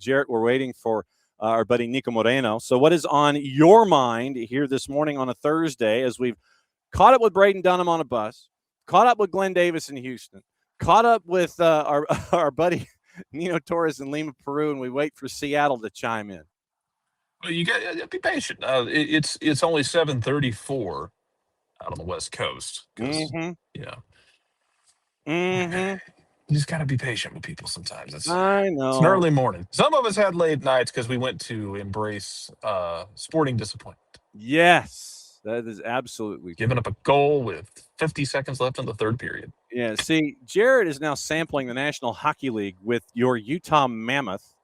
Jarrett, we're waiting for our buddy Niko Moreno. So what is on your mind here this morning on a Thursday as we've caught up with Braden Dunham on a bus, caught up with Glenn Davis in Houston, caught up with our buddy Nino Torres in Lima, Peru, and we wait for Seattle to chime in. Well, you got to be patient. It's only 7:34 out on the West Coast because you know you just got to be patient with people sometimes. I It's an know. early morning. Some of us had late nights because we went to embrace sporting disappointment. Yes, that is absolutely Giving true. up a goal with 50 seconds left in the third period. Yeah, see, Jared is now sampling the National Hockey League with your Utah Mammoth.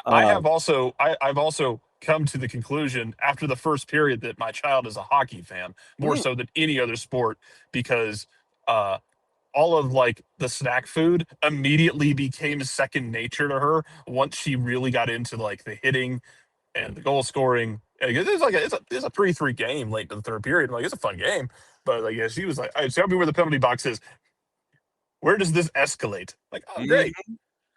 I've also come to the conclusion after the first period that my child is a hockey fan more so than any other sport because all of like the snack food immediately became second nature to her once she really got into like the hitting and the goal scoring. It's like it's a 3-3 game late in the third period. Like it's a fun game, but like yeah, she was like, "Tell me where the penalty box is. Where does this escalate?" Like, oh great,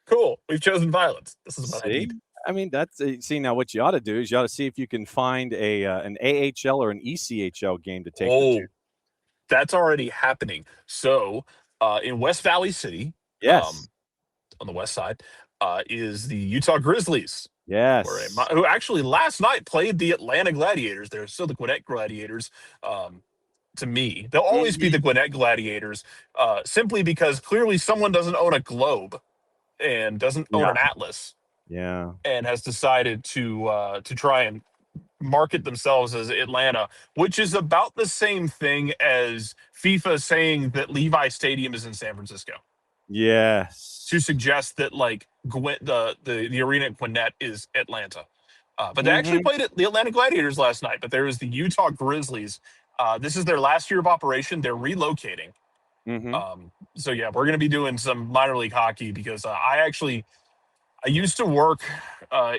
cool. We've chosen violence. This is what I See, need. I mean, that's see now. What you ought to do is you ought to see if you can find an AHL or an ECHL game to take her to. Oh, that's already happening. So, in West Valley City, Yes, on the west side, is the Utah Grizzlies, yes. who actually last night played the Atlanta Gladiators. They're still the Gwinnett Gladiators. To me, they'll always be the Gwinnett Gladiators, simply because clearly someone doesn't own a globe and doesn't own an atlas, Yeah. and has decided to try and market themselves as Atlanta, which is about the same thing as FIFA saying that Levi Stadium is in San Francisco. Yes. To suggest that like the arena at Gwinnett is Atlanta. But they actually played at the Atlanta Gladiators last night. But there is the Utah Grizzlies. This is their last year of operation. They're relocating. So yeah, we're going to be doing some minor league hockey because I used to work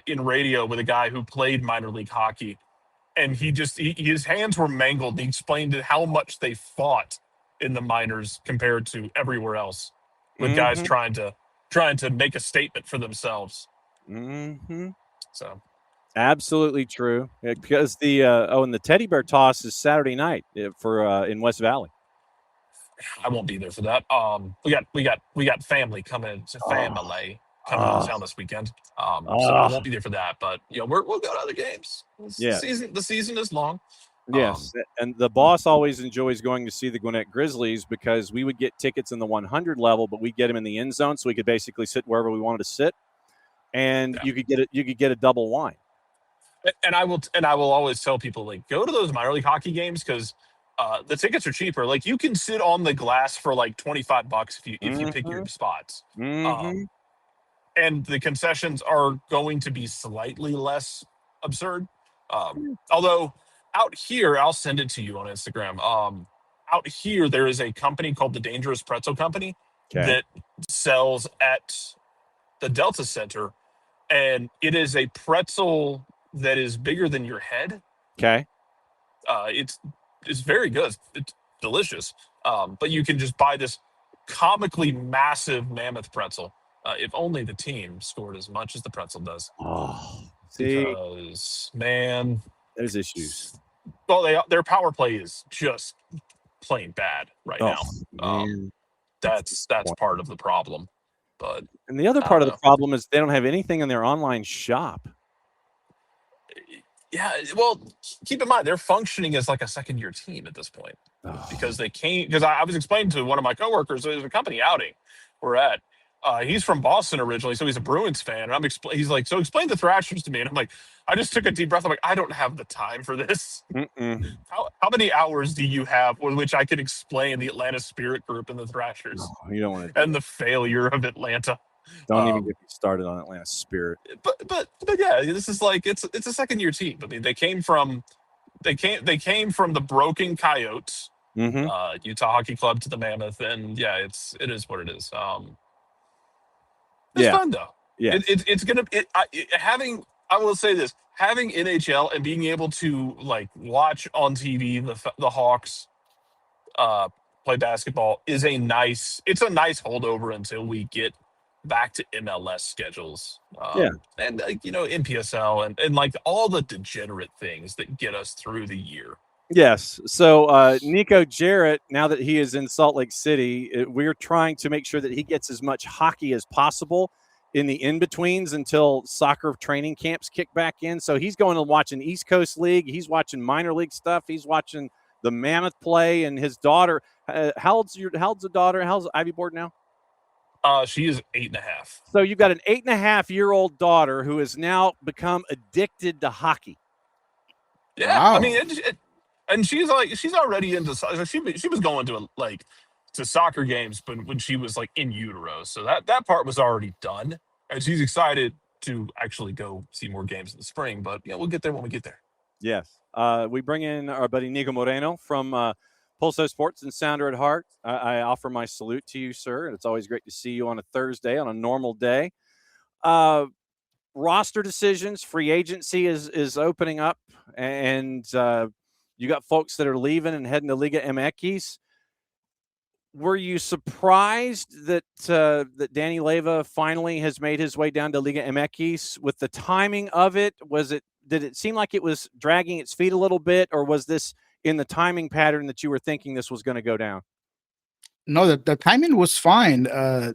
in radio with a guy who played minor league hockey, and his hands were mangled. He explained how much they fought in the minors compared to everywhere else, with guys trying to make a statement for themselves. So, absolutely true. Because the and the teddy bear toss is Saturday night for in West Valley. I won't be there for that. We got family coming to town this weekend. So I won't be there for that. But we'll go to other games. The season is long. Yes, and the boss always enjoys going to see the Gwinnett Grizzlies because we would get tickets in the 100 level, but we get them in the end zone, so we could basically sit wherever we wanted to sit, and you could get a double wine. And I will always tell people, like, go to those minor league hockey games because the tickets are cheaper. Like, you can sit on the glass for like $25 if you pick your spots. And the concessions are going to be slightly less absurd. Although out here, I'll send it to you on Instagram. Out here, there is a company called the Dangerous Pretzel Company that sells at the Delta Center, and it is a pretzel that is bigger than your head. Okay. It's very good. It's delicious. But you can just buy this comically massive mammoth pretzel. If only the team scored as much as the pretzel does. See, because man, there's issues. Well, their power play is just plain bad right now. That's part of the problem. And the other part of the problem is they don't have anything in their online shop. Yeah, well, keep in mind they're functioning as like a second-year team at this point because I was explaining to one of my coworkers there's a company outing we're at. He's from Boston originally, so he's a Bruins fan, and he's like, so explain the Thrashers to me, and I'm like, I just took a deep breath. I'm like, I don't have the time for this. How many hours do you have with which I could explain the Atlanta Spirit Group and the Thrashers? You don't want to, and the failure of Atlanta. Don't even get me started on Atlanta Spirit. But yeah, this is like it's a second-year team. I mean, they came from the Broken Coyotes, Utah Hockey Club, to the Mammoth, and yeah, it is what it is. It's fun though. Yeah, it's gonna having. I will say this: having NHL and being able to like watch on TV the Hawks play basketball is a nice holdover until we get back to MLS schedules. Yeah. And NPSL and like all the degenerate things that get us through the year. Yes. So Nico Jarrett, now that he is in Salt Lake City, we're trying to make sure that he gets as much hockey as possible in the in-betweens until soccer training camps kick back in. So he's going to watch an East Coast League. He's watching minor league stuff. He's watching the Mammoth play, and his daughter. How old's the daughter? How's Ivy Board now? She is 8.5. So you've got an 8.5-year-old daughter who has now become addicted to hockey. Yeah, Wow. I mean, and she's already into. She was going to soccer games, but when she was like in utero, so that part was already done, and she's excited to actually go see more games in the spring. But we'll get there when we get there. Yes. We bring in our buddy Niko Moreno from Pulso Sports and Sounder at Heart. I offer my salute to you, sir. It's always great to see you on a Thursday, on a normal day. Roster decisions, free agency is opening up, and you got folks that are leaving and heading to Liga MX. Were you surprised that that Danny Leyva finally has made his way down to Liga MX? With the timing of it, did it seem like it was dragging its feet a little bit, or was this in the timing pattern that you were thinking this was going to go down? No, the timing was fine. The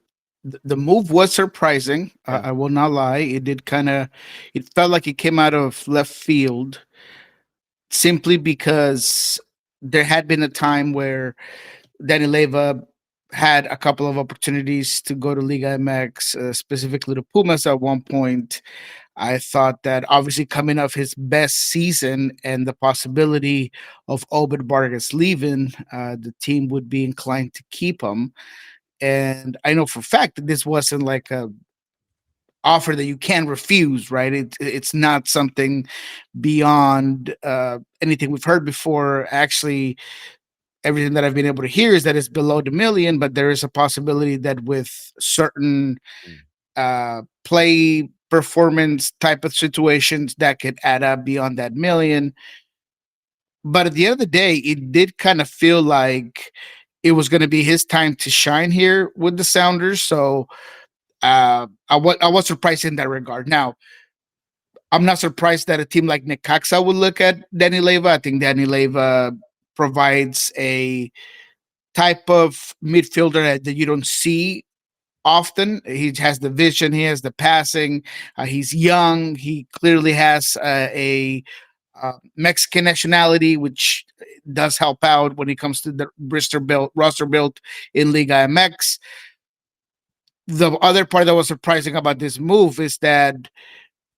move was surprising. Yeah. I will not lie. It felt like it came out of left field, simply because there had been a time where Danny Leyva had a couple of opportunities to go to Liga MX, specifically to Pumas at one point. I thought that obviously coming off his best season and the possibility of Obed Vargas leaving, the team would be inclined to keep him. And I know for a fact that this wasn't like a offer that you can refuse, right? It's not something beyond anything we've heard before. Actually, everything that I've been able to hear is that it's below the million, but there is a possibility that with certain play performance type of situations that could add up beyond that million. But at the end of the day, it did kind of feel like it was going to be his time to shine here with the Sounders. So I was surprised in that regard. Now, I'm not surprised that a team like Necaxa would look at Danny Leyva. I think Danny Leyva provides a type of midfielder that you don't see often. He has the vision, he has the passing, he's young, he clearly has a Mexican nationality, which does help out when it comes to the roster built in Liga MX. The other part that was surprising about this move is that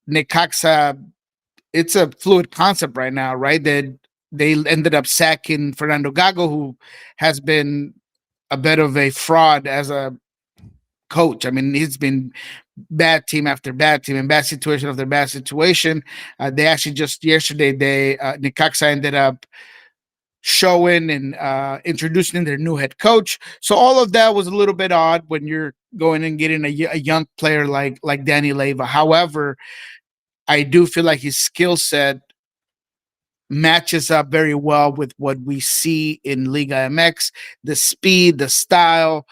Necaxa, it's a fluid concept right now, right? That they ended up sacking Fernando Gago, who has been a bit of a fraud as a coach. I mean, he's been bad team after bad team and bad situation after bad situation. They actually just yesterday, Necaxa ended up showing and introducing their new head coach. So all of that was a little bit odd when you're going and getting a young player like Danny Leyva. However, I do feel like his skill set matches up very well with what we see in Liga MX. The speed, the style,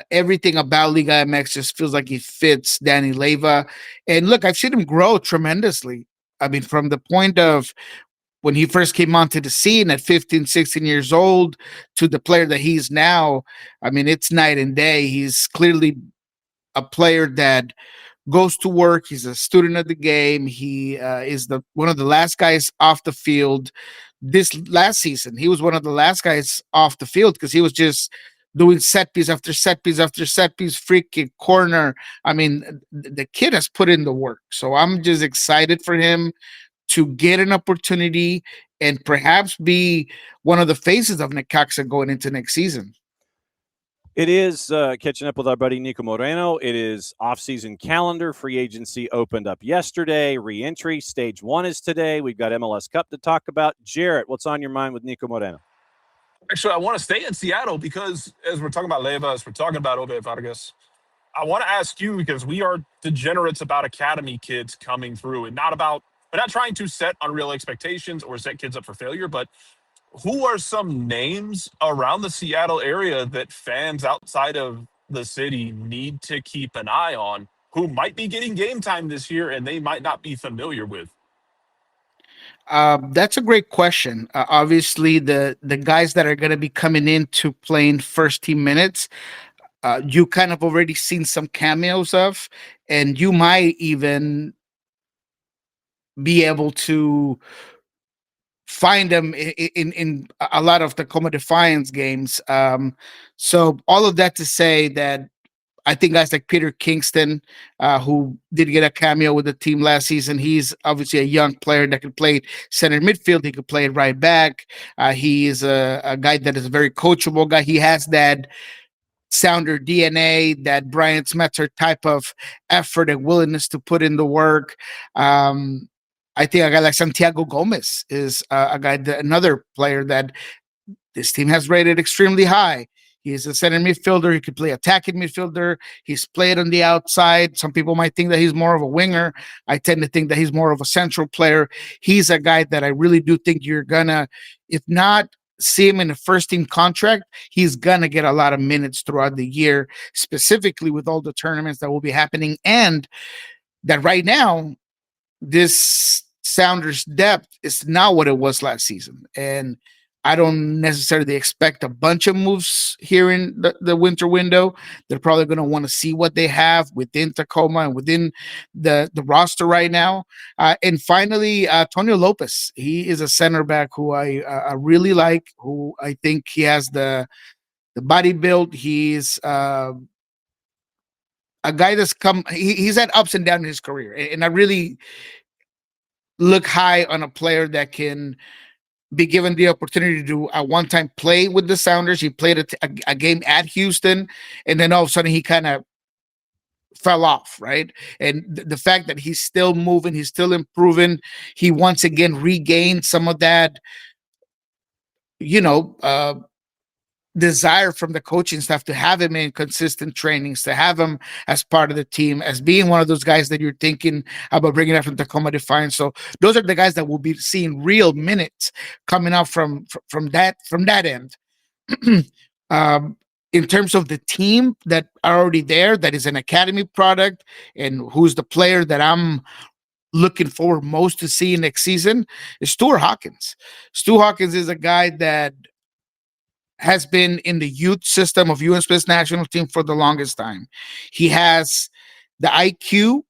everything about Liga MX just feels like it fits Danny Leyva. And look, I've seen him grow tremendously. I mean, from the point of when he first came onto the scene at 15, 16 years old to the player that he's now, I mean, it's night and day. He's clearly a player that goes to work. He's a student of the game. He is one of the last guys off the field. This last season, he was one of the last guys off the field because he was just doing set piece after set piece after set piece, free kick, corner. I mean, the kid has put in the work. So I'm just excited for him to get an opportunity and perhaps be one of the faces of Necaxa going into next season. It is catching up with our buddy Niko Moreno. It is off-season calendar. Free agency opened up yesterday. Re-entry, stage 1 is today. We've got MLS Cup to talk about. Jarrett, what's on your mind with Niko Moreno? Actually, I want to stay in Seattle because as we're talking about Leyva, as we're talking about Obed Vargas, I want to ask you, because we are degenerates about academy kids coming through and we're not trying to set unreal expectations or set kids up for failure, but who are some names around the Seattle area that fans outside of the city need to keep an eye on who might be getting game time this year and they might not be familiar with? That's a great question. Obviously, the guys that are going to be coming into playing first team minutes, you kind of already seen some cameos of, and you might even be able to find them in a lot of Tacoma Defiance games. So all of that to say that I think guys like Peter Kingston, who did get a cameo with the team last season, he's obviously a young player that can play center midfield. He could play right back. He is a guy that is a very coachable guy. He has that Sounder DNA, that Brian Smetzer type of effort and willingness to put in the work. I think a guy like Santiago Gomez is a guy, another player that this team has rated extremely high. He's a center midfielder. He could play attacking midfielder. He's played on the outside. Some people might think that he's more of a winger. I tend to think that he's more of a central player. He's a guy that I really do think you're gonna, if not see him in a first team contract, he's gonna get a lot of minutes throughout the year, specifically with all the tournaments that will be happening. And that right now, this Sounders depth is not what it was last season. And I don't necessarily expect a bunch of moves here in the winter window. They're probably going to want to see what they have within Tacoma and within the roster right now. And finally, Antonio Lopez. He is a center back who I really like, who I think he has the body build. He's a guy that's he's had ups and downs in his career. And I really look high on a player that can be given the opportunity to do a one-time play with the Sounders. He played a game at Houston, and then all of a sudden he kind of fell off, right? And the fact that he's still moving, he's still improving, he once again regained some of that, desire from the coaching staff to have him in consistent trainings, to have him as part of the team, as being one of those guys that you're thinking about bringing up from Tacoma Defiance. So those are the guys that will be seeing real minutes coming out from that end. In terms of the team that are already there, that is an academy product, and who's the player that I'm looking forward most to seeing next season, is Stuart Hawkins. Stu Hawkins is a guy that has been in the youth system of UN Smith's national team for the longest time. He has the IQ,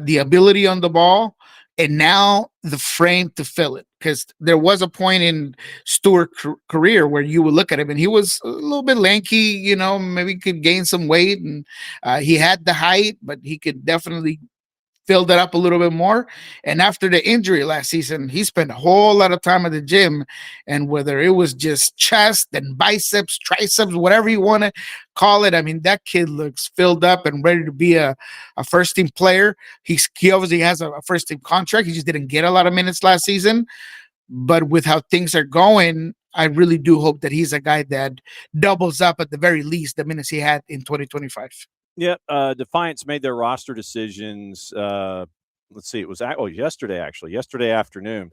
the ability on the ball, and now the frame to fill it. Because there was a point in Stewart's career where you would look at him and he was a little bit lanky, maybe could gain some weight, and he had the height, but he could definitely filled it up a little bit more. And after the injury last season, he spent a whole lot of time at the gym. And whether it was just chest and biceps, triceps, whatever you want to call it, I mean, that kid looks filled up and ready to be a first team player. He obviously has a first team contract. He just didn't get a lot of minutes last season. But with how things are going, I really do hope that he's a guy that doubles up at the very least the minutes he had in 2025. Yep. Defiance made their roster decisions. Let's see. It was yesterday afternoon.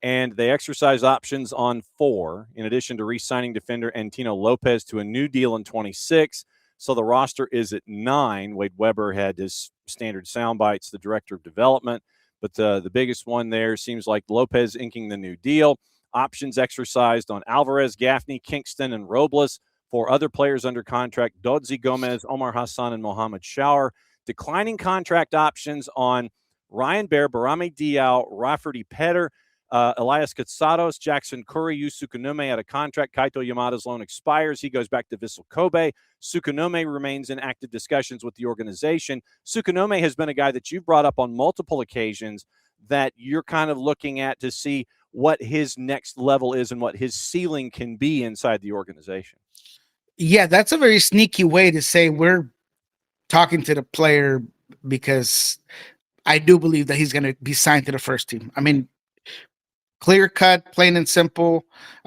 And they exercised options on 4, in addition to re-signing defender Antino Lopez to a new deal in 26. So the roster is at 9. Wade Weber had his standard sound bites, the director of development. But the biggest one there seems like Lopez inking the new deal. Options exercised on Alvarez, Gaffney, Kingston, and Robles. 4 other players under contract: Dodzi Gomez, Omar Hassan, and Mohamed Shower. Declining contract options on Ryan Baer, Barame Diao, Rafferty Petter, Elias Katsados, Jackson Curry, Yu Sukunome out of contract. Kaito Yamada's loan expires. He goes back to Vissel Kobe. Sukunome remains in active discussions with the organization. Sukunome has been a guy that you've brought up on multiple occasions that you're kind of looking at to see what his next level is and what his ceiling can be inside the organization. Yeah, that's a very sneaky way to say we're talking to the player, because I do believe that he's going to be signed to the first team. I mean, clear cut, plain and simple.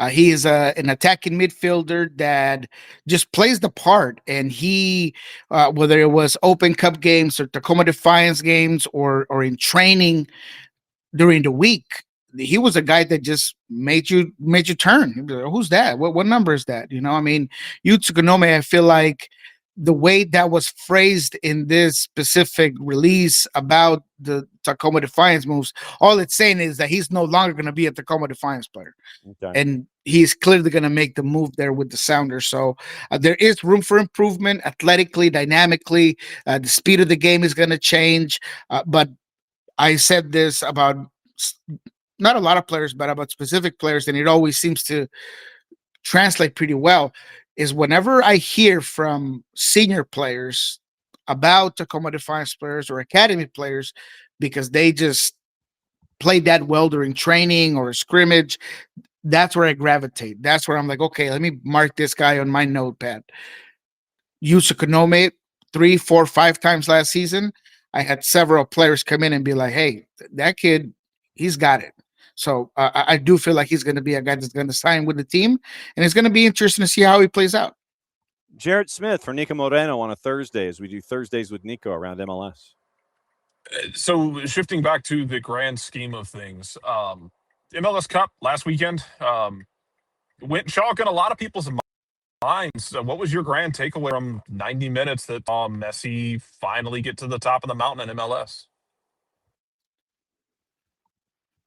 He is an attacking midfielder that just plays the part. And he, whether it was Open Cup games or Tacoma Defiance games or in training during the week, he was a guy that just made you turn. Who's that? What number is that? I mean, Yu Tsukunome, I feel like the way that was phrased in this specific release about the Tacoma Defiance moves, all it's saying is that he's no longer going to be a Tacoma Defiance player. Okay. And he's clearly going to make the move there with the Sounders. So there is room for improvement athletically, dynamically. The speed of the game is going to change. But I said this about not a lot of players, but about specific players, and it always seems to translate pretty well, is whenever I hear from senior players about Tacoma Defiance players or academy players, because they just played that well during training or scrimmage, that's where I gravitate. That's where I'm like, okay, let me mark this guy on my notepad. Yusa Konome 3, 4, 5 times last season. I had several players come in and be like, hey, that kid, he's got it. So I do feel like he's going to be a guy that's going to sign with the team, and it's going to be interesting to see how he plays out. Jarrett Smith for Niko Moreno on a Thursday, as we do Thursdays with Niko around MLS. So shifting back to the grand scheme of things, MLS Cup last weekend went chalk in a lot of people's minds. So what was your grand takeaway from 90 minutes that saw Messi finally get to the top of the mountain in MLS?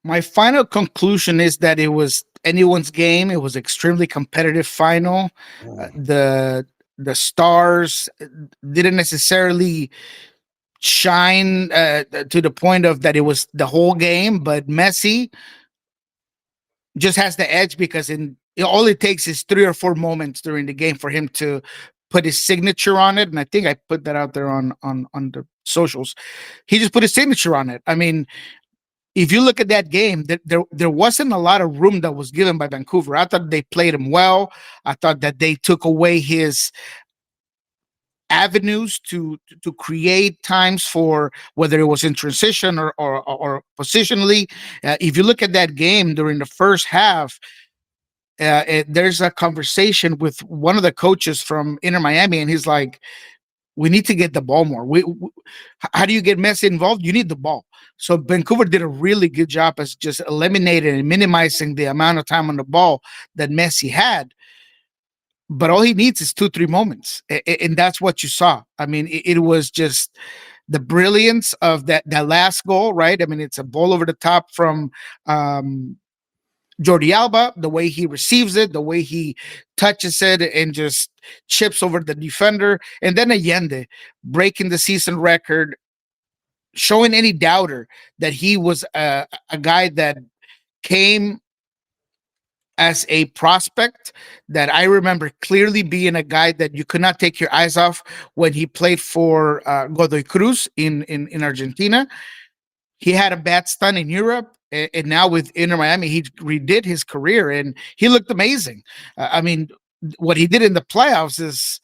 My final conclusion is that it was anyone's game. It was extremely competitive final. The stars didn't necessarily shine to the point of that it was the whole game, but Messi just has the edge because all it takes is 3 or 4 moments during the game for him to put his signature on it. And I think I put that out there on the socials. He just put his signature on it. I mean, if you look at that game, there wasn't a lot of room that was given by Vancouver. I thought they played him well. I thought that they took away his avenues to create times for whether it was in transition or positionally. If you look at that game during the first half, there's a conversation with one of the coaches from Inter Miami, and he's like, we need to get the ball more. How do you get Messi involved? You need the ball. So Vancouver did a really good job as just eliminating and minimizing the amount of time on the ball that Messi had. But all he needs is 2-3 moments. And that's what you saw. I mean, it was just the brilliance of that last goal, right? I mean, it's a ball over the top from Jordi Alba, the way he receives it, the way he touches it and just chips over the defender. And then Allende breaking the season record, showing any doubter that he was a guy that came as a prospect, that I remember clearly being a guy that you could not take your eyes off when he played for Godoy Cruz in Argentina. He had a bad stunt in Europe, and now with Inter Miami, he redid his career, and he looked amazing. I mean, what he did in the playoffs is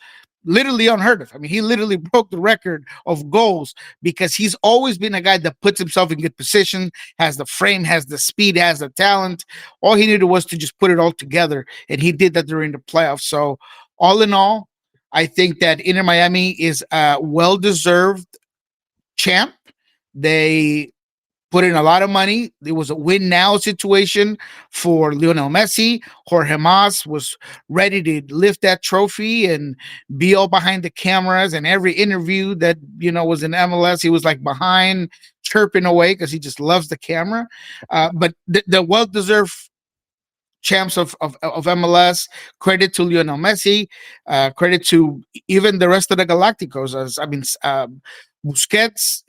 literally unheard of. I mean, he literally broke the record of goals because he's always been a guy that puts himself in good position, has the frame, has the speed, has the talent. All he needed was to just put it all together, and he did that during the playoffs. So all in all, I think that Inter Miami is a well-deserved champ. They put in a lot of money. It was a win now situation for Lionel Messi. Jorge Mas was ready to lift that trophy and be all behind the cameras. And every interview that, was in MLS, he was like behind, chirping away because he just loves the camera. But the well-deserved champs of MLS, credit to Lionel Messi, credit to even the rest of the Galacticos. Busquets,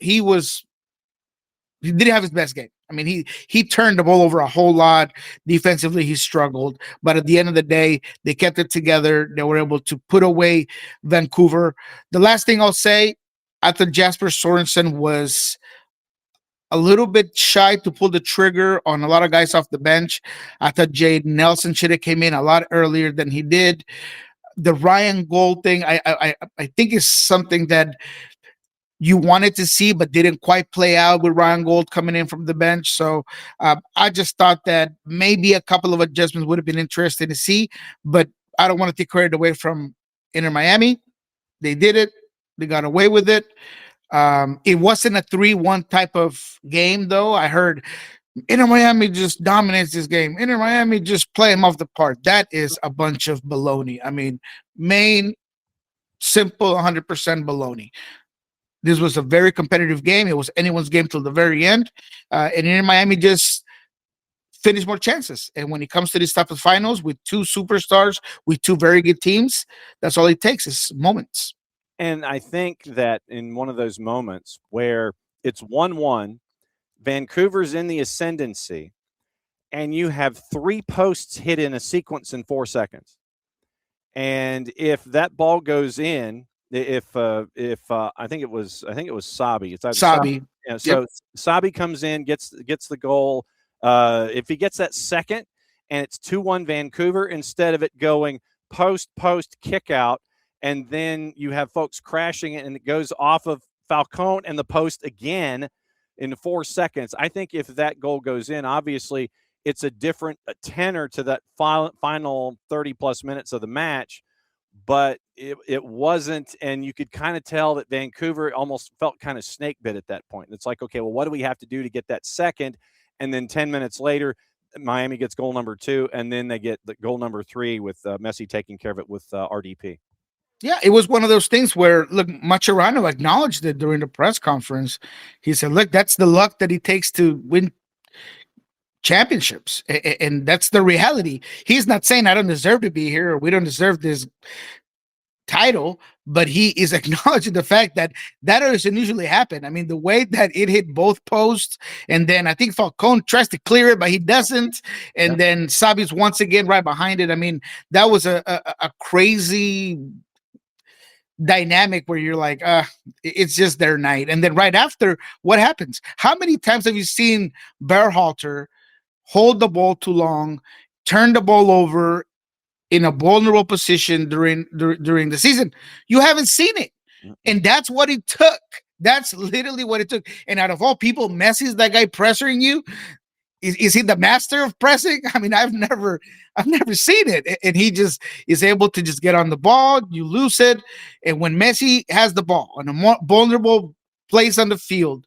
he didn't have his best game. I mean, he turned the ball over a whole lot. Defensively, he struggled. But at the end of the day, they kept it together. They were able to put away Vancouver. The last thing I'll say, I thought Jasper Sorensen was a little bit shy to pull the trigger on a lot of guys off the bench. I thought Jade Nelson should have came in a lot earlier than he did. The Ryan Gold thing, I think is something that you wanted to see, but didn't quite play out with Ryan Gold coming in from the bench. So I just thought that maybe a couple of adjustments would have been interesting to see, but I don't want to take credit away from Inter Miami. They did it. They got away with it. It wasn't a 3-1 type of game, though. I heard Inter Miami just dominates this game. Inter Miami just play him off the park. That is a bunch of baloney. I mean, Maine simple 100% baloney. This was a very competitive game. It was anyone's game till the very end. And in Miami just finished more chances. And when it comes to this type of finals with two superstars, with two very good teams, that's all it takes is moments. And I think that in one of those moments where it's 1-1, Vancouver's in the ascendancy, and you have 3 posts hit in a sequence in 4 seconds. And if that ball goes in, if I think it was Sabi. It's either Sabi. Yeah, so Sabi comes in, gets the goal. If he gets that second, and it's 2-1 Vancouver, instead of it going post kick out, and then you have folks crashing it, and it goes off of Falcone and the post again in 4 seconds. I think if that goal goes in, obviously it's a different tenor to that final 30-plus minutes of the match, but it wasn't, and you could kind of tell that Vancouver almost felt kind of snake bit at that point. It's like, okay, well, what do we have to do to get that second? And then 10 minutes later, Miami gets goal number 2, and then they get the goal number 3 with Messi taking care of it with RDP. Yeah, it was one of those things where, look, Mascherano acknowledged it during the press conference. He said, look, that's the luck that it takes to win championships. And that's the reality. He's not saying I don't deserve to be here or we don't deserve this title, but he is acknowledging the fact that doesn't usually happen. I mean, the way that it hit both posts, and then I think Falcone tries to clear it, but he doesn't. And then Sabi's once again right behind it. I mean, that was a crazy dynamic where you're like, it's just their night. And then right after, what happens? How many times have you seen Berhalter hold the ball too long, turn the ball over in a vulnerable position during the season? You haven't seen it. And that's what it took. That's literally what it took. And out of all people, Messi's that guy pressuring you. Is he the master of pressing? I mean, I've never seen it. And he just is able to just get on the ball, you lose it. And when Messi has the ball in a more vulnerable place on the field,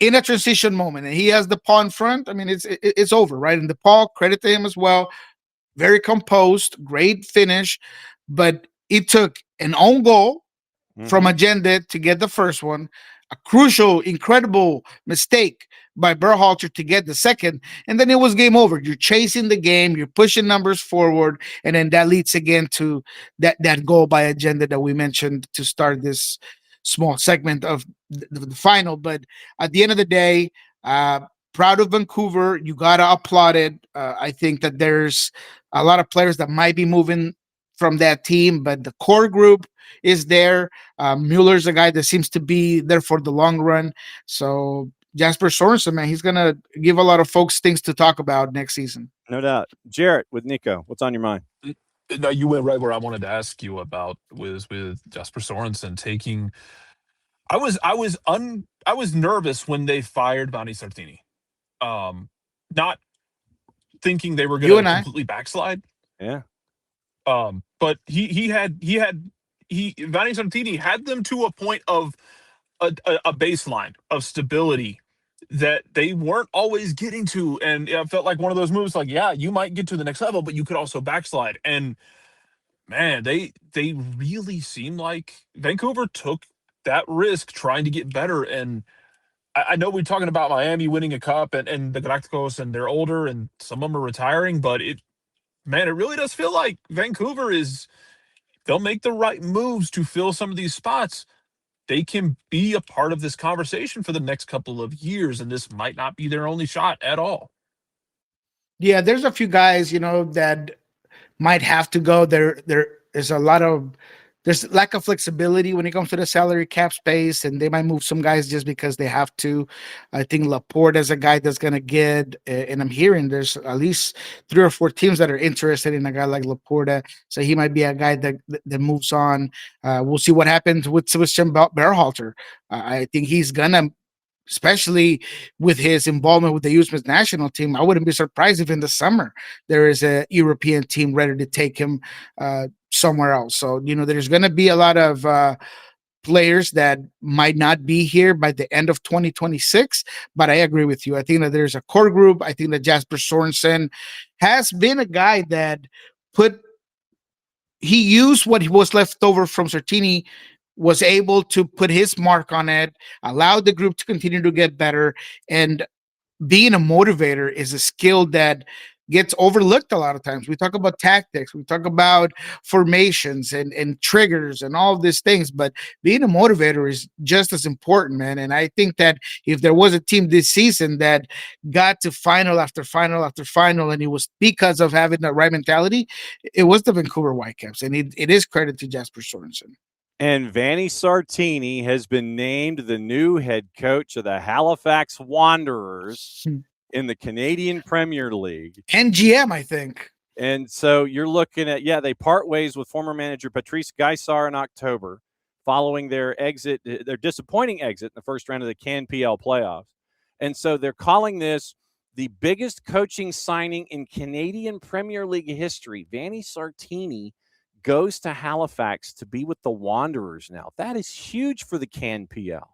in a transition moment, and he has the paw in front, I mean, it's over, right? And the paw, credit to him as well. Very composed, great finish. But it took an own goal from Agenda to get the first one, a crucial, incredible mistake by Berhalter to get the second, and then it was game over. You're chasing the game, you're pushing numbers forward, and then that leads again to that goal by Agenda that we mentioned to start this small segment of the final. But at the end of the day, proud of Vancouver. You gotta applaud it. I think that there's a lot of players that might be moving from that team, but the core group is there. Mueller's a guy that seems to be there for the long run. So Jasper Sorensen, man, he's gonna give a lot of folks things to talk about next season. No doubt. Jarrett with Nico, what's on your mind? No, you went right where I wanted to ask you about was with Jasper Sorensen taking. I was nervous when they fired Vanni Sartini, not thinking they were going to completely backslide. Yeah. But Vanni Sartini had them to a point of a baseline of stability that they weren't always getting to, and it felt like one of those moves. Like, yeah, you might get to the next level, but you could also backslide. And man, they really seemed like Vancouver took that risk trying to get better. And I know we're talking about Miami winning a cup and the Galacticos, and they're older and some of them are retiring, but it really does feel like Vancouver they'll make the right moves to fill some of these spots. They can be a part of this conversation for the next couple of years, and this might not be their only shot at all. Yeah, there's a few guys, that might have to go. There's there's lack of flexibility when it comes to the salary cap space, and they might move some guys just because they have to. I think Laporte is a guy that's going to get, and I'm hearing there's at least 3 or 4 teams that are interested in a guy like Laporte, so he might be a guy that moves on. We'll see what happens with Sebastian Berhalter. I think he's going to, especially with his involvement with the U.S. national team, I wouldn't be surprised if in the summer there is a European team ready to take him somewhere else. So, there's going to be a lot of players that might not be here by the end of 2026, but I agree with you. I think that there's a core group. I think that Jasper Sorensen has been a guy that put he used what was left over from Sartini, was able to put his mark on it, allowed the group to continue to get better. And being a motivator is a skill that gets overlooked a lot of times. We talk about tactics, we talk about formations and triggers and all of these things, but being a motivator is just as important, man. And I think that if there was a team this season that got to final after final after final, and it was because of having the right mentality, it was the Vancouver Whitecaps. And it is credit to Jasper Sorensen. And Vanni Sartini has been named the new head coach of the Halifax Wanderers in the Canadian Premier League. And GM, I think. And so you're looking at, they part ways with former manager Patrice Gaissar in October following their disappointing exit in the first round of the CanPL playoffs. And so they're calling this the biggest coaching signing in Canadian Premier League history. Vanni Sartini goes to Halifax to be with the Wanderers now. That is huge for the CanPL.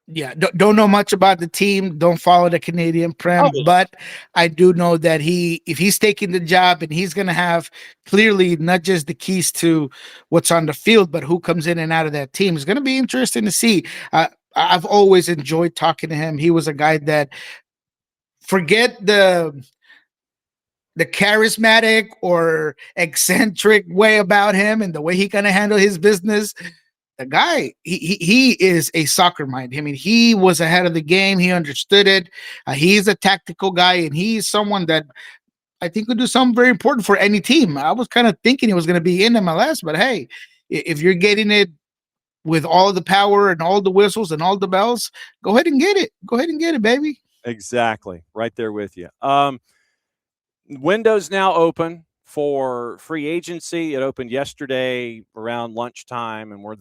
Yeah, don't know much about the team. Don't follow the Canadian Prem, but I do know that if he's taking the job, and he's going to have clearly not just the keys to what's on the field, but who comes in and out of that team. It's going to be interesting to see. I've always enjoyed talking to him. He was a guy that, forget the charismatic or eccentric way about him and the way he kind of handle his business. The guy, he is a soccer mind. I mean, he was ahead of the game. He understood it. He's a tactical guy, and he's someone that I think would do something very important for any team. I was kind of thinking he was going to be in MLS, but hey, if you're getting it with all the power and all the whistles and all the bells, go ahead and get it. Go ahead and get it, baby. Exactly. Right there with you. Window's now open for free agency. It opened yesterday around lunchtime, and we're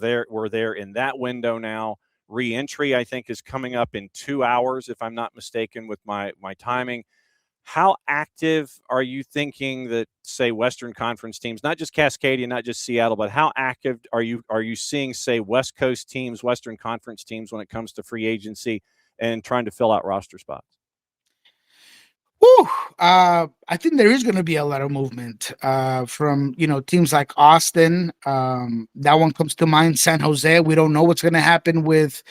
there in that window now. Re-entry, I think, is coming up in 2 hours, if I'm not mistaken with my timing. How active are you thinking that, say, Western Conference teams, not just Cascadia, not just Seattle, but how active are you seeing, say, West Coast teams, Western Conference teams when it comes to free agency and trying to fill out roster spots? I think there is going to be a lot of movement from teams like Austin. That one comes to mind. San Jose. We don't know what's going to happen with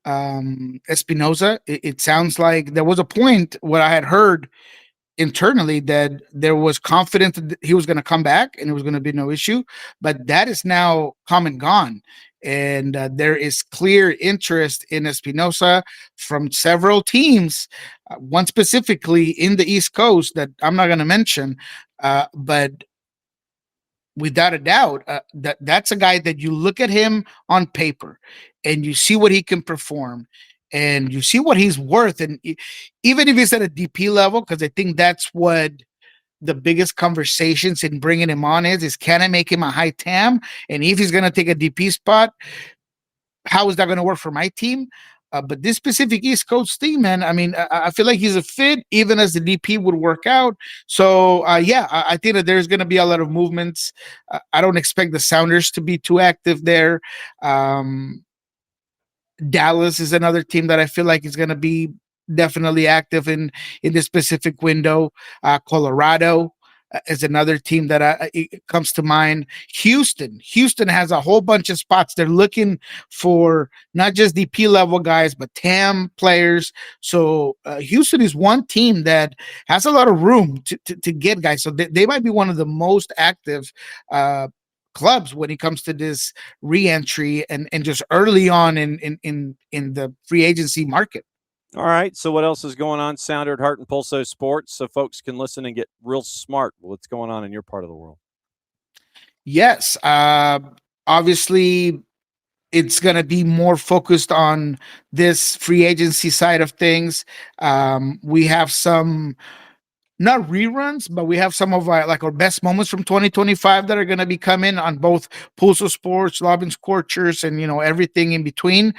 Espinoza. It sounds like there was a point where I had heard internally that there was confidence that he was going to come back and it was going to be no issue, but that is now come and gone. And there is clear interest in Espinosa from several teams, one specifically in the East Coast that I'm not going to mention, but without a doubt, that's a guy that you look at him on paper and you see what he can perform and you see what he's worth. And even if he's at a DP level, because I think that's what the biggest conversations in bringing him on is can I make him a high TAM? And if he's going to take a DP spot, how is that going to work for my team? But this specific East Coast team, man, I mean, I feel like he's a fit, even as the DP would work out. So, I think that there's going to be a lot of movements. I don't expect the Sounders to be too active there. Dallas is another team that I feel like is going to be definitely active in this specific window. Colorado is another team that it comes to mind. Houston has a whole bunch of spots. They're looking for not just DP level guys, but TAM players. So Houston is one team that has a lot of room to get guys. So they might be one of the most active clubs when it comes to this re-entry and just early on in the free agency market. All right. So what else is going on, Sounder at Heart and Pulso Sports, so folks can listen and get real smart what's going on in your part of the world? Yes. Obviously, it's going to be more focused on this free agency side of things. We have some, not reruns, but we have some of our best moments from 2025 that are going to be coming on both Pulso Sports, Lobbin Scorchers, and everything in between.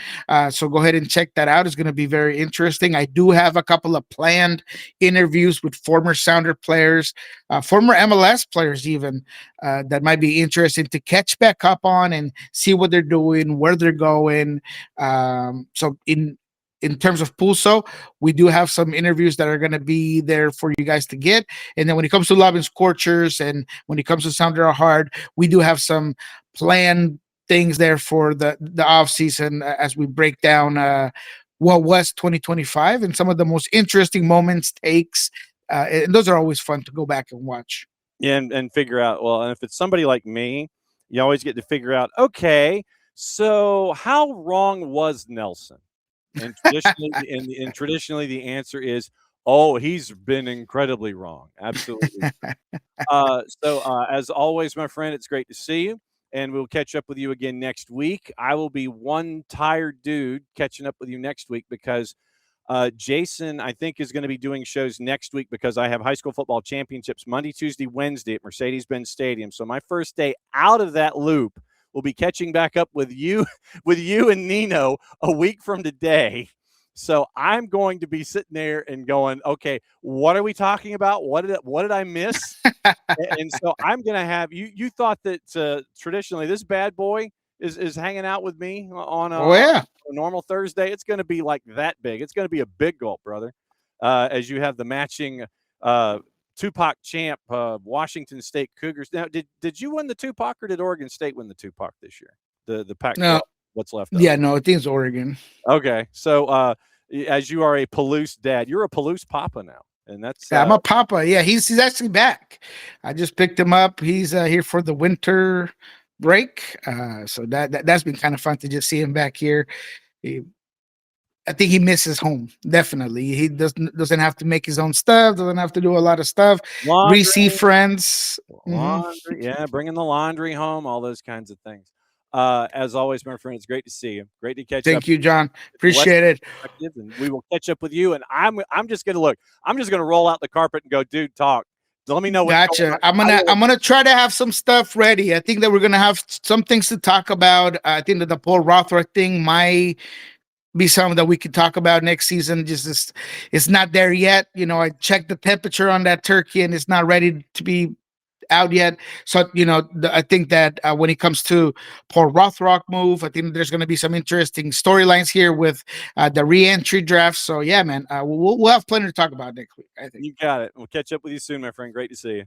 So go ahead and check that out. It's going to be very interesting. I do have a couple of planned interviews with former Sounder players, former MLS players even, that might be interesting to catch back up on and see what they're doing, where they're going. So in in terms of Pulso, we do have some interviews that are going to be there for you guys to get. And then when it comes to Love and Scorchers and when it comes to Sound Our Heart, we do have some planned things there for the off season as we break down what was 2025 and some of the most interesting moments, takes. And those are always fun to go back and watch. Yeah, and figure out, well, and if it's somebody like me, you always get to figure out, okay, so how wrong was Nelson? And traditionally the answer is, oh, he's been incredibly wrong. Absolutely. As always, my friend, it's great to see you, and we'll catch up with you again next week. I will be one tired dude catching up with you next week because Jason, I think, is going to be doing shows next week because I have high school football championships Monday, Tuesday, Wednesday at Mercedes-Benz Stadium. So my first day out of that loop will be catching back up with you, and Nino a week from today. So I'm going to be sitting there and going, okay, what are we talking about? What did I miss? And so I'm going to have you. You thought that traditionally this bad boy is hanging out with me on a normal Thursday. It's going to be like that big. It's going to be a big gulp, brother. As you have the matching Tupac champ Washington State Cougars. Now, did you win the Tupac or did Oregon State win the Tupac this year? The Pac. No. What's left? Yeah, no, I think it's Oregon. Okay, so as you are a Palouse dad, you're a Palouse papa now, and that's I'm a papa. Yeah, he's actually back. I just picked him up. He's here for the winter break. So that's been kind of fun to just see him back here. I think he misses home. Definitely, he doesn't have to make his own stuff. Doesn't have to do a lot of stuff. Receive friends. Laundry, yeah, bringing the laundry home. All those kinds of things. As always, my friend, it's great to see you. Great to catch up. Thank you, John. Appreciate it. And we will catch up with you. And I'm just gonna look. I'm just gonna roll out the carpet and go, dude, talk. Let me know what. Gotcha. I'm gonna try to have some stuff ready. I think that we're gonna have some things to talk about. I think that the Paul Rothrock thing might be something that we could talk about next season. Just it's not there yet. You know, I checked the temperature on that turkey and it's not ready to be out yet. So, you know, I think that when it comes to Paul Rothrock move, I think there's going to be some interesting storylines here with the re-entry draft. So, yeah, man, we'll have plenty to talk about next week, I think. You got it. We'll catch up with you soon, my friend. Great to see you.